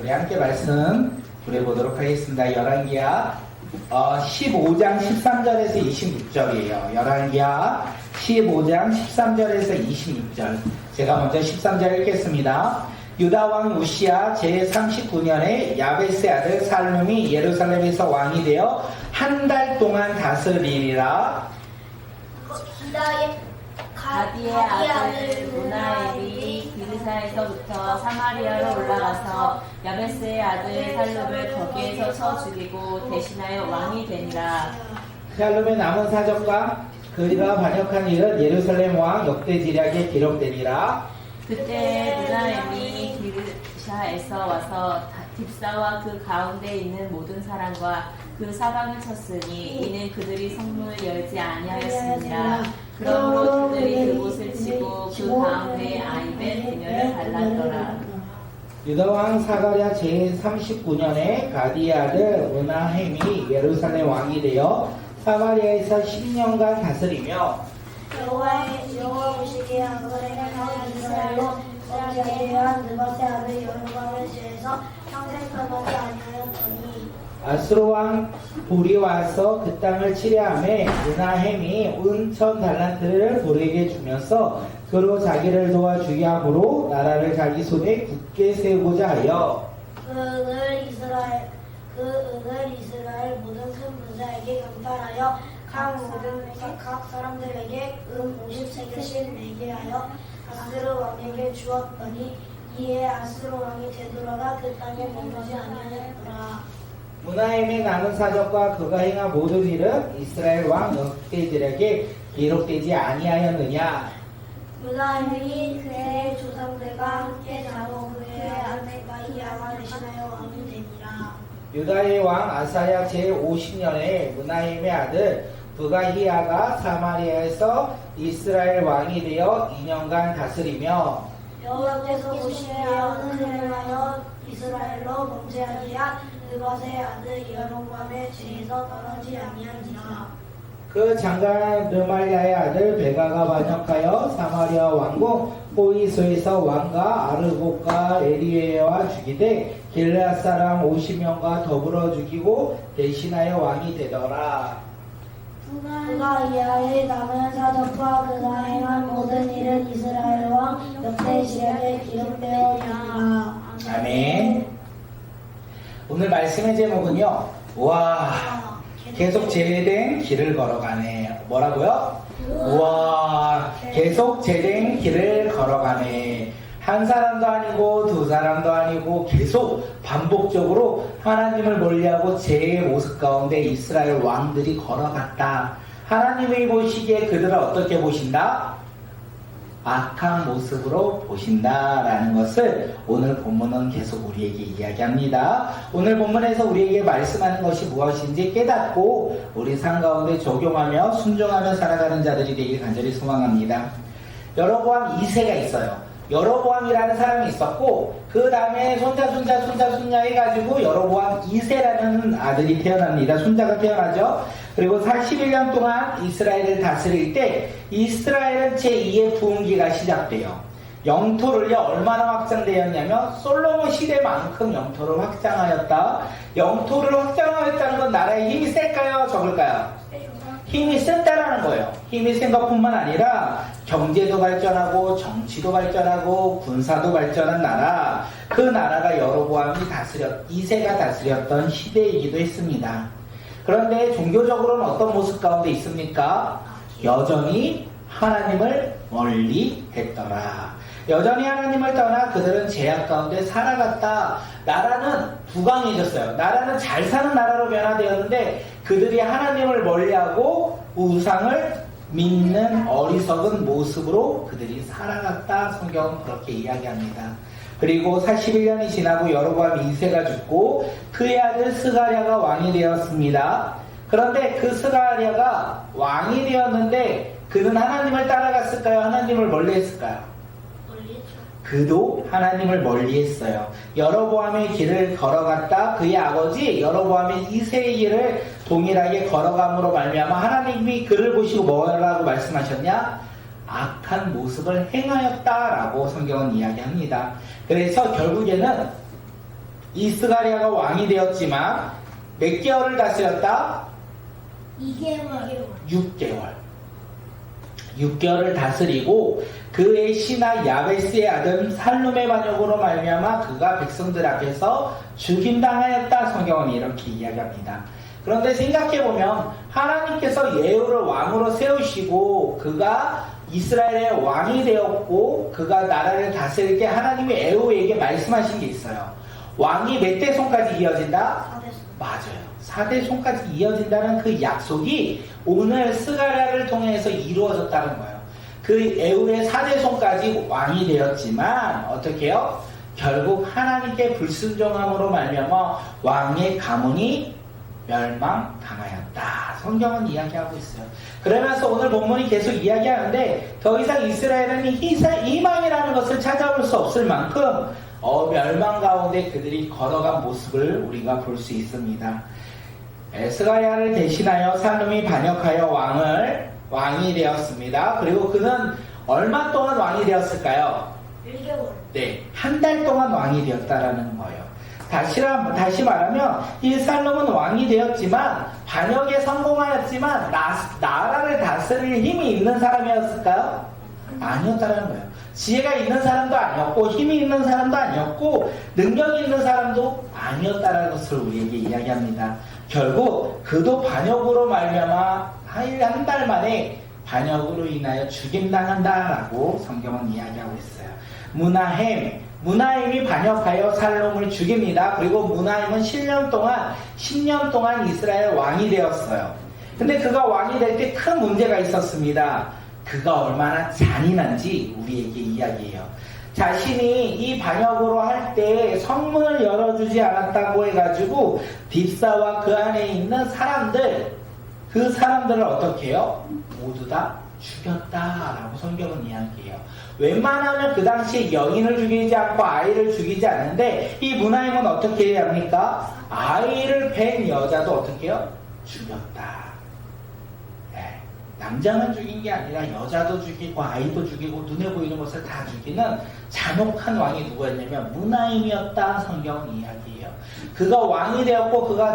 우리 함께 말씀 보내보도록 하겠습니다. 열왕기하 15장 13절에서 26절이에요. 열왕기하 15장 13절에서 26절. 제가 먼저 13절 읽겠습니다. 유다왕 우시야 제39년에 야베스의 아들 살룸이 예루살렘에서 왕이 되어 한 달 동안 다스리니라. 가디의 아들 무나엘이 기르사에서부터 사마리아로 올라가서 야베스의 아들 살룸을 거기에서 쳐 죽이고 대신하여 왕이 되니라. 살룸의 남은 사적과 그가 반역한 일은 예루살렘 왕 역대지략에 기록되니라. 그때 무나엘이 기르사에서 와서 딥사와 그 가운데 있는 모든 사람과 그 사방을 쳤으니 이는 그들이 성문을 열지 아니하였습니다. 그러므로 그들이 그곳을 치고 그 가운데 아이벤 그녀를 갈랐더라. 유다왕 사가랴 제39년에 가디의 아들 무나헬이 예루살렘 왕이 되어 사마리아에서 10년간 다스리며 여호와 보시기에 아브라함의 이스라엘로 이스라엘에 대한 느바세 아들 여로보암의 죄에서 평생 떠나지 아니하였더니 아수르 왕 불이 와서 그 땅을 치려하매 무나헬이 은 1000달란트를 불에게 주면서 그로 자기를 도와주게 하므로 나라를 자기 손에 굳게 세우고자 하여 그 은을 이스라엘 모든 큰 군사에게 강탈하여 각 사람들에게 은 50세겔씩 내게 하여 아스르 왕에게 주었더니 이에 아스르 왕이 되돌아가 그 땅에 머무르지 아니하였더라. 무나헬의 남은 사적과 그가 행한 모든 일은 이스라엘 왕 역대들에게 기록되지 아니하였느냐. 무나헬이 그의 조상들과 함께 자고 그의 아내가 이아가 대신하여 왕이 되니라. 유다의 왕 아사야 제50년에 무나헬의 아들 부가히야가 사마리아에서 이스라엘 왕이 되어 2년간 다스리며 여호와께서 보시며 은혜를 하여 이스라엘로 범죄하게 한 느바세 아들 여로보암의 죄에서 떠나지 아니하니라. 그 장관 르말야의 아들 베가가 반역하여 사마리아 왕궁 호이소에서 왕과 아르봇과 에리에와 죽이되 길르앗 사람 50명과 더불어 죽이고 대신하여 왕이 되더라. 그가 이하의 남은 사적과 그가 행한 모든 일은 이스라엘 왕 역대지략에 기록되어 있느니라. 아멘. 오늘 말씀의 제목은요. 와, 계속 제된 길을 걸어가네. 뭐라고요? 와, 계속 제된 길을 걸어가네. 한 사람도 아니고 두 사람도 아니고 계속 반복적으로 하나님을 멀리하고 죄의 모습 가운데 이스라엘 왕들이 걸어갔다. 하나님이 보시기에 그들을 어떻게 보신다? 악한 모습으로 보신다라는 것을 오늘 본문은 계속 우리에게 이야기합니다. 오늘 본문에서 우리에게 말씀하는 것이 무엇인지 깨닫고 우리 삶 가운데 적용하며 순종하며 살아가는 자들이 되길 간절히 소망합니다. 여로보암 2세가 있어요. 여로보암이라는 사람이 있었고 그 다음에 손자 해가지고 여로보암 2세라는 아들이 태어납니다. 손자가 태어나죠. 그리고 41년 동안 이스라엘을 다스릴 때 이스라엘은 제2의 부흥기가 시작돼요. 영토를요 얼마나 확장되었냐면 솔로몬 시대만큼 영토를 확장하였다. 영토를 확장하였다는 건 나라의 힘이 셀까요? 적을까요? 힘이 센다라는 거예요. 힘이 센 것뿐만 아니라 경제도 발전하고 정치도 발전하고 군사도 발전한 나라. 그 나라가 여로보암이 2세가 다스렸던 시대이기도 했습니다. 그런데 종교적으로는 어떤 모습 가운데 있습니까? 여전히 하나님을 멀리 했더라. 여전히 하나님을 떠나 그들은 죄악 가운데 살아갔다. 나라는 부강해졌어요. 나라는 잘 사는 나라로 변화되었는데 그들이 하나님을 멀리하고 우상을 믿는 어리석은 모습으로 그들이 살아갔다. 성경은 그렇게 이야기합니다. 그리고 41년이 지나고 여로보암 2세가 죽고 그의 아들 스가랴가 왕이 되었습니다. 그런데 그 스가랴가 왕이 되었는데 그는 하나님을 따라갔을까요? 하나님을 멀리했을까요? 그도 하나님을 멀리했어요. 여로보암의 길을 걸어갔다. 그의 아버지 여로보암의 2세의 길을 동일하게 걸어감으로 말미암아 하나님이 그를 보시고 뭐라고 말씀하셨냐? 악한 모습을 행하였다라고 성경은 이야기합니다. 그래서 결국에는 이스가랴가 왕이 되었지만 몇 개월을 다스렸다? 2개월. 6개월. 6개월을 다스리고 그의 신하 야베스의 아들 살룸의 반역으로 말미암아 그가 백성들 앞에서 죽임당하였다. 성경은 이렇게 이야기합니다. 그런데 생각해보면 하나님께서 예후를 왕으로 세우시고 그가 이스라엘의 왕이 되었고 그가 나라를 다스릴 때 하나님이 예후에게 말씀하신 게 있어요. 왕이 몇 대 손까지 이어진다? 4대손. 맞아요. 4대 손까지 이어진다는 그 약속이 오늘 스가랴를 통해서 이루어졌다는 거예요. 그 예후의 4대 손까지 왕이 되었지만 어떻게 해요? 결국 하나님께 불순종함으로 말미암아 왕의 가문이 멸망당하였다. 성경은 이야기하고 있어요. 그러면서 오늘 본문이 계속 이야기하는데 더 이상 이스라엘은 희망이라는 것을 찾아볼 수 없을 만큼 멸망 가운데 그들이 걸어간 모습을 우리가 볼 수 있습니다. 스가랴를 대신하여 살룸이 반역하여 왕이 되었습니다. 그리고 그는 얼마 동안 왕이 되었을까요? 1개월. 네, 한 달 동안 왕이 되었다라는 거예요. 다시 말하면 이 살롬은 왕이 되었지만 반역에 성공하였지만 나라를 다스릴 힘이 있는 사람이었을까요? 아니었다는 거예요. 지혜가 있는 사람도 아니었고 힘이 있는 사람도 아니었고 능력이 있는 사람도 아니었다는 것을 우리에게 이야기합니다. 결국 그도 반역으로 말미암아 한 달 만에 반역으로 인하여 죽임당한다라고 성경은 이야기하고 있어요. 무나임이 반역하여 살롬을 죽입니다. 그리고 무나임은 10년 동안 이스라엘 왕이 되었어요. 근데 그가 왕이 될 때 큰 문제가 있었습니다. 그가 얼마나 잔인한지 우리에게 이야기해요. 자신이 이 반역으로 할 때 성문을 열어주지 않았다고 해가지고 딥사와 그 안에 있는 그 사람들을 어떻게 해요? 모두 다 죽였다라고 성경은 이야기해요. 웬만하면 그 당시에 여인을 죽이지 않고 아이를 죽이지 않는데 이 무나임은 어떻게 해야 합니까? 아이를 뵌 여자도 어떻게 해요? 죽였다. 네. 남자만 죽인 게 아니라 여자도 죽이고 아이도 죽이고 눈에 보이는 것을 다 죽이는 잔혹한 왕이 누구였냐면 무나임이었다. 성경은 이야기해요. 그가 왕이 되었고 그가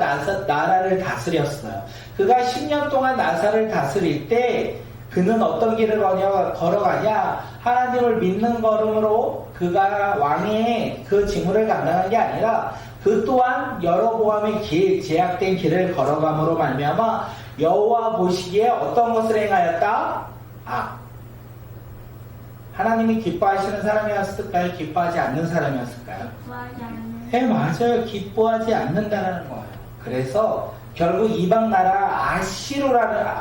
나라를 다스렸어요. 그가 10년 동안 나라를 다스릴 때 그는 어떤 길을 걸어가냐? 하나님을 믿는 걸음으로 그가 왕의 그 직무를 감당한 게 아니라 그 또한 여로보암의 제약된 길을 걸어감으로 말미암아 여호와 보시기에 어떤 것을 행하였다? 하나님이 기뻐하시는 사람이었을까요? 기뻐하지 않는 사람이었을까요? 네, 맞아요. 기뻐하지 않는다는 거예요. 그래서 결국 이방 나라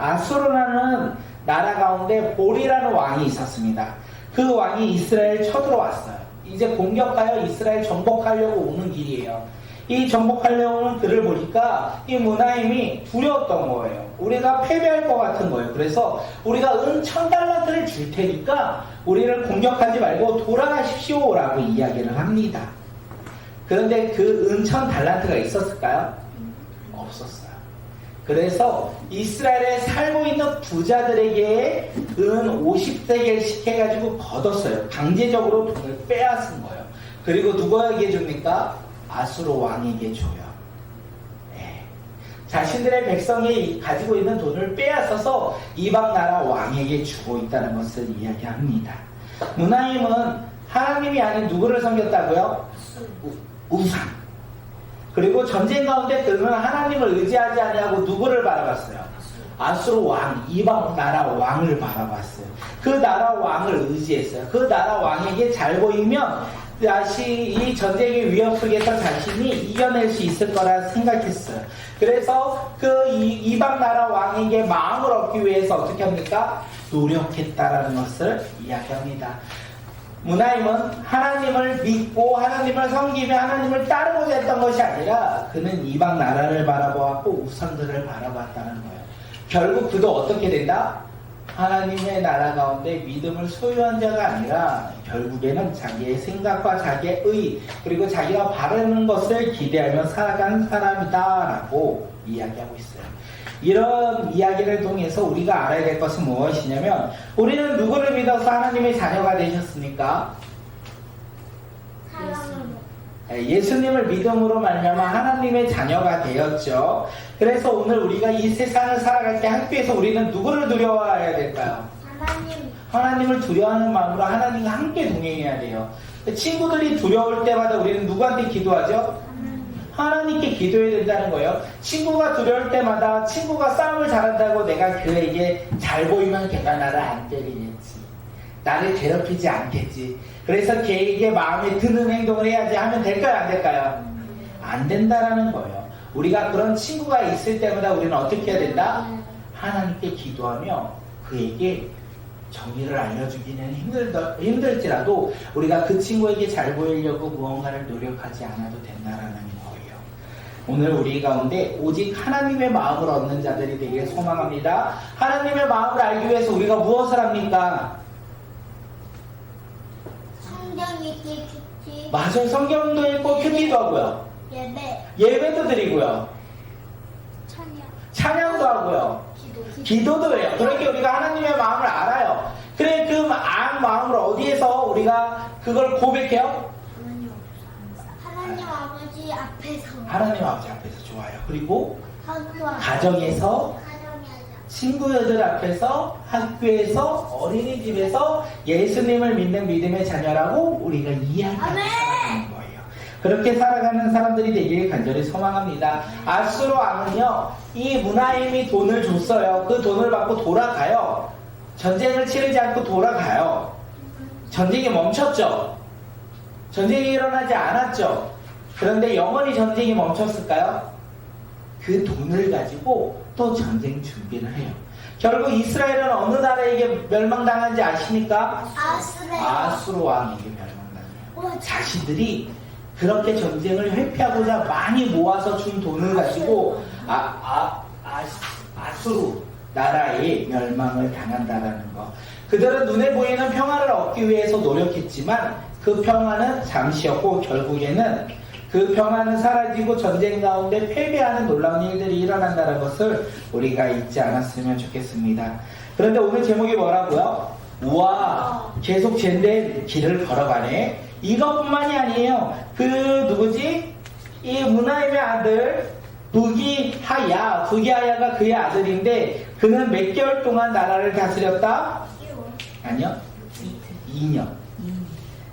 아수르라는 나라 가운데 볼이라는 왕이 있었습니다. 그 왕이 이스라엘 쳐들어왔어요. 이제 공격하여 이스라엘 정복하려고 오는 길이에요. 이 정복하려고 오는 그를 보니까 이 무나임이 두려웠던 거예요. 우리가 패배할 것 같은 거예요. 그래서 우리가 은 1000달란트를 줄 테니까 우리를 공격하지 말고 돌아가십시오 라고 이야기를 합니다. 그런데 그 은 1000달란트가 있었을까요? 없었어요. 그래서 이스라엘에 살고 있는 부자들에게 은 50세겔씩 해가지고 걷었어요. 강제적으로 돈을 빼앗은 거예요. 그리고 누구에게 줍니까? 아수르 왕에게 줘요. 네. 자신들의 백성이 가지고 있는 돈을 빼앗아서 이방 나라 왕에게 주고 있다는 것을 이야기합니다. 무나임은 하나님이 아닌 누구를 섬겼다고요? 우상. 그리고 전쟁 가운데 그는 하나님을 의지하지 아니하고 누구를 바라봤어요? 아수르 왕, 이방 나라 왕을 바라봤어요. 그 나라 왕을 의지했어요. 그 나라 왕에게 잘 보이면 다시 이 전쟁의 위협 속에서 자신이 이겨낼 수 있을 거라 생각했어요. 그래서 그 이방 나라 왕에게 마음을 얻기 위해서 어떻게 합니까? 노력했다라는 것을 이야기합니다. 무나임은 하나님을 믿고 하나님을 섬기며 하나님을 따르고자 했던 것이 아니라 그는 이방 나라를 바라보았고 우상들을 바라봤다는 거예요. 결국 그도 어떻게 된다? 하나님의 나라 가운데 믿음을 소유한 자가 아니라 결국에는 자기의 생각과 자기의 의 그리고 자기가 바라는 것을 기대하며 살아간 사람이다라고 이야기하고 있어요. 이런 이야기를 통해서 우리가 알아야 될 것은 무엇이냐면 우리는 누구를 믿어서 하나님의 자녀가 되셨습니까? 예수님을 믿음으로 말미암아 하나님의 자녀가 되었죠. 그래서 오늘 우리가 이 세상을 살아갈 때 학교에서 우리는 누구를 두려워해야 될까요? 하나님을 두려워하는 마음으로 하나님과 함께 동행해야 돼요. 친구들이 두려울 때마다 우리는 누구한테 기도하죠? 하나님께 기도해야 된다는 거예요. 친구가 두려울 때마다 친구가 싸움을 잘한다고 내가 그에게 잘 보이면 걔가 나를 안 때리겠지. 나를 괴롭히지 않겠지. 그래서 걔에게 마음에 드는 행동을 해야지 하면 될까요? 안 될까요? 안 된다라는 거예요. 우리가 그런 친구가 있을 때마다 우리는 어떻게 해야 된다? 하나님께 기도하며 그에게 정의를 알려주기는 힘들지라도 우리가 그 친구에게 잘 보이려고 무언가를 노력하지 않아도 된다라는 거예요. 오늘 우리 가운데 오직 하나님의 마음을 얻는 자들이 되길 소망합니다. 하나님의 마음을 알기 위해서 우리가 무엇을 합니까? 성경 읽기, 큐티, 맞아요. 성경도 읽고 큐티도 하고요. 예배도 드리고요. 찬양도 하고요. 기도도 해요. 그렇게 우리가 하나님의 마음을 알아요. 그래, 그 마음을 어디에서 우리가 그걸 고백해요? 하나님 아버지 앞에서, 하나님 아버지 앞에서. 좋아요. 그리고 가정에서, 가정에서, 친구들 앞에서, 학교에서, 어린이집에서 예수님을 믿는 믿음의 자녀라고 우리가 이야기하는 거예요. 그렇게 살아가는 사람들이 되길 간절히 소망합니다. 아수르 왕은요, 이 문하임이 돈을 줬어요. 그 돈을 받고 돌아가요. 전쟁을 치르지 않고 돌아가요. 전쟁이 멈췄죠. 전쟁이 일어나지 않았죠. 그런데 영원히 전쟁이 멈췄을까요? 그 돈을 가지고 또 전쟁 준비를 해요. 결국 이스라엘은 어느 나라에게 멸망당한지 아십니까? 아수르 왕에게 멸망당해요. 자신들이 그렇게 전쟁을 회피하고자 많이 모아서 준 돈을 가지고 아수르 나라의 멸망을 당한다라는 거. 그들은 눈에 보이는 평화를 얻기 위해서 노력했지만 그 평화는 잠시였고 결국에는 그 평화는 사라지고 전쟁 가운데 패배하는 놀라운 일들이 일어난다는 것을 우리가 잊지 않았으면 좋겠습니다. 그런데 오늘 제목이 뭐라고요? 우와, 계속 젠된 길을 걸어가네. 이것뿐만이 아니에요. 그 누구지? 이 문하임의 아들 부기하야가 그의 아들인데 그는 몇 개월 동안 나라를 다스렸다? 아니요. 2년.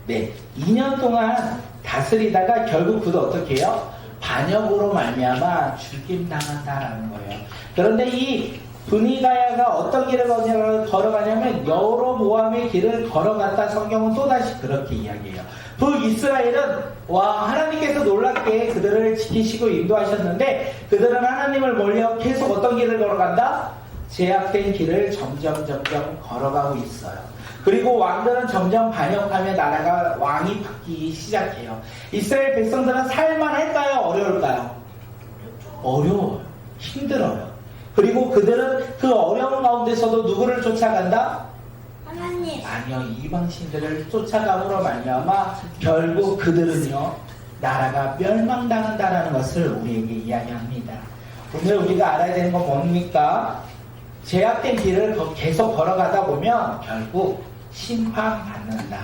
네, 2년 동안 다스리다가 결국 그도 어떻게 해요? 반역으로 말미암아 죽임당한다라는 거예요. 그런데 이 분이가야가 어떤 길을 걸어가냐면 여로보암의 길을 걸어갔다. 성경은 또다시 그렇게 이야기해요. 북이스라엘은 하나님께서 놀랍게 그들을 지키시고 인도하셨는데 그들은 하나님을 몰려 계속 어떤 길을 걸어간다? 제약된 길을 점점 걸어가고 있어요. 그리고 왕들은 점점 반역하며 나라가 왕이 바뀌기 시작해요. 이스라엘 백성들은 살만할까요? 어려울까요? 어려워요. 힘들어요. 그리고 그들은 그 어려운 가운데서도 누구를 쫓아간다? 하나님. 아니요. 이방신들을 쫓아감으로 말미암아 결국 그들은요 나라가 멸망당한다는 것을 우리에게 이야기합니다. 오늘 우리가 알아야 되는 건 뭡니까? 제약된 길을 계속 걸어가다 보면 결국 심판받는다.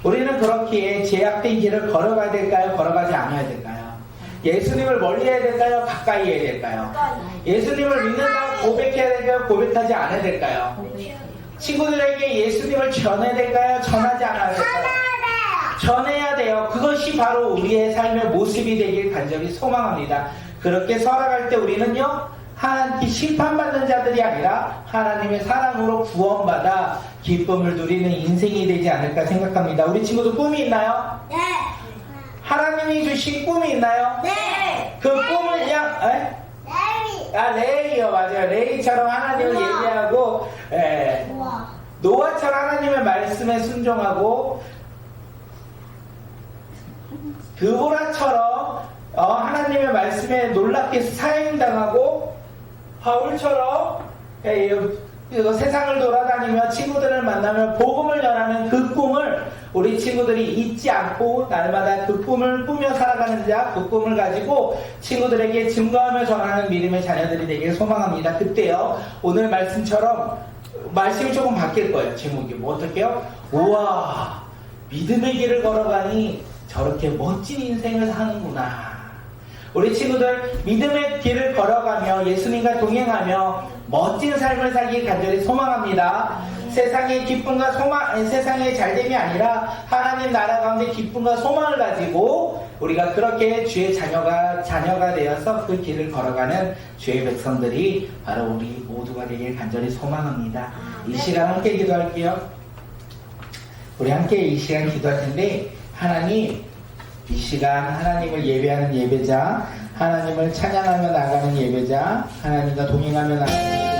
우리는 그렇기에 제약된 길을 걸어가야 될까요? 걸어가지 않아야 될까요? 예수님을 멀리 해야 될까요? 가까이 해야 될까요? 예수님을 믿는다고 고백해야 될까요? 고백하지 않아야 될까요? 친구들에게 예수님을 전해야 될까요? 전하지 않아야 될까요? 전해야 돼요. 그것이 바로 우리의 삶의 모습이 되길 간절히 소망합니다. 그렇게 살아갈 때 우리는요 하나님께 심판받는 자들이 아니라 하나님의 사랑으로 구원받아 기쁨을 누리는 인생이 되지 않을까 생각합니다. 우리 친구들 꿈이 있나요? 네. 하나님이 주신 꿈이 있나요? 네. 그 꿈을 그냥 레이요. 맞아요. 레이처럼 하나님을 예배하고 노아처럼 하나님의 말씀에 순종하고 드보라처럼 하나님의 말씀에 놀랍게 사형당하고 바울처럼 세상을 돌아다니며 친구들을 만나며 복음을 전하는 그 꿈을 우리 친구들이 잊지 않고 날마다 그 꿈을 꾸며 살아가는 자, 그 꿈을 가지고 친구들에게 증거하며 전하는 믿음의 자녀들이 되길 소망합니다. 그때요 오늘 말씀처럼 말씀이 조금 바뀔 거예요. 제목이 뭐 어떻게요? 우와, 믿음의 길을 걸어가니 저렇게 멋진 인생을 사는구나. 우리 친구들 믿음의 길을 걸어가며 예수님과 동행하며 멋진 삶을 살기 간절히 소망합니다. 세상의 기쁨과 소망, 세상의 잘됨이 아니라 하나님 나라 가운데 기쁨과 소망을 가지고 우리가 그렇게 주의 자녀가 되어서 그 길을 걸어가는 주의 백성들이 바로 우리 모두가 되길 간절히 소망합니다. 이 시간 함께 기도할게요. 우리 함께 이 시간 기도할 텐데, 하나님, 이 시간 하나님을 예배하는 예배자, 하나님을 찬양하며 나가는 예배자, 하나님과 동행하며 나가는 예배자,